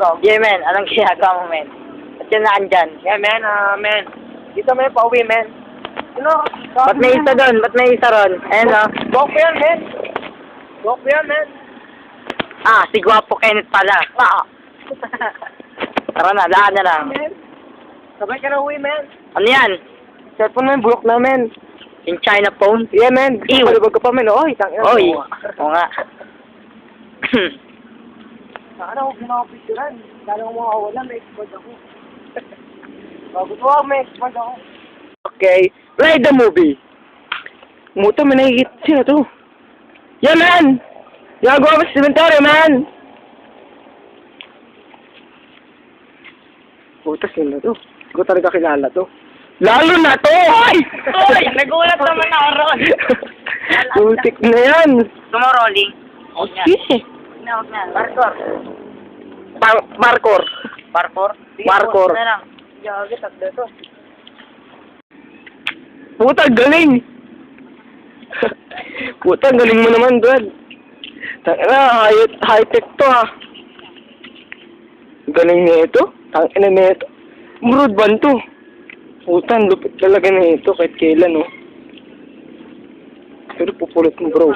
go. Yeah, men. Anong ginagawa mo, men? Ba't yan naandyan? Yeah, man, man. Dito may pauwi, man. You know, Ba't may isa doon? Ba't may isa ron? Ayan, o. Go ko yan, man. Go ko yan, man. Ah, si Guapo Kenneth pala. Ah. Tara na, daan na lang. Man. Sabay ka na uwi, man. Ano yan? Cellphone mo yung bulok na, man. Yung China phone? Yeah, man. Ew. Palibag ka pa, man. Oy, tangina. Oy. Oo nga. Saan ako ginakapicturan? Kala ko makawala, may export ako. Bago to ako, may export ako. Okay. Play the movie. Muto, may nakikita. Sino to? Yeah, man! Gagawa mo sa cemetery, man! Puta, sino to? Hindi ko talaga kilala to. Lalo na to! Ay! Uy! Nagulat naman ako ron. Putik na yan! Tumorolling. Okay. Huwag na. Parkour. Parkour. Parkour? Parkour. Na lang. Yagi, tatlo to. Puta, galing! Puta, galing mo naman, Brad. Tangina, high-tech to, ha. Galing na ito. Tangina na ito. Broadband to. Puta, ang lupit talaga na ito kahit kailan, no. Pero pupulot mo, bro.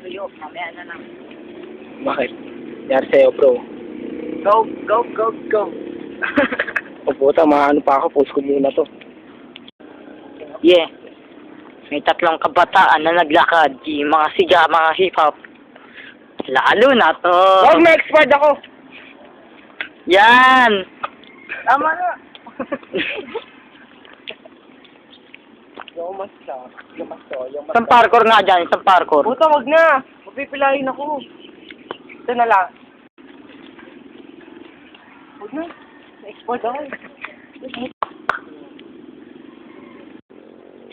Tuyo, mamaya na lang. Bakit? Yari sa'yo, bro. Go, go, go, go. O puta, maano pa ako. Post ko muna to. Yeah. May tatlong kabataan na naglakad. Yung mga siga, mga hip-hop. Lalo na to. Huwag, may expert ako! Yan! Tama na! Yung mas to. Isang parkour nga dyan, isang parkour. Puta, wag na! Mapipilahin ako. Ito na lang. Wag na. Na-export ako.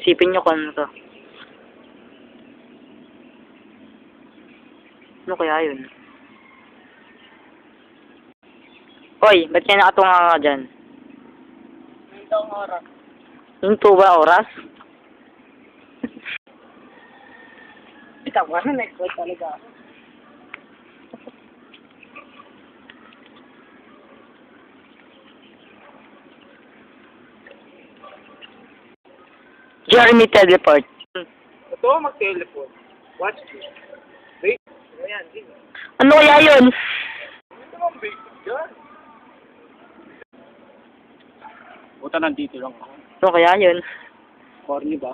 Isipin nyo kung ano to. Ano kaya yun? Hoy, ba't kayo nakatunga ka dyan? Ito ang oras. Hinto ba oras? Ito, wala na-export talaga. Jeremy Teleport. Ito, mag-teleport. Watch this. Wait. Ayan, din. Ano kaya yun? Ito ang basic dyan. Puta, nandito lang ako. Ano kaya yun? Corny ba?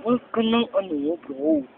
Huwag ka ng ano, bro.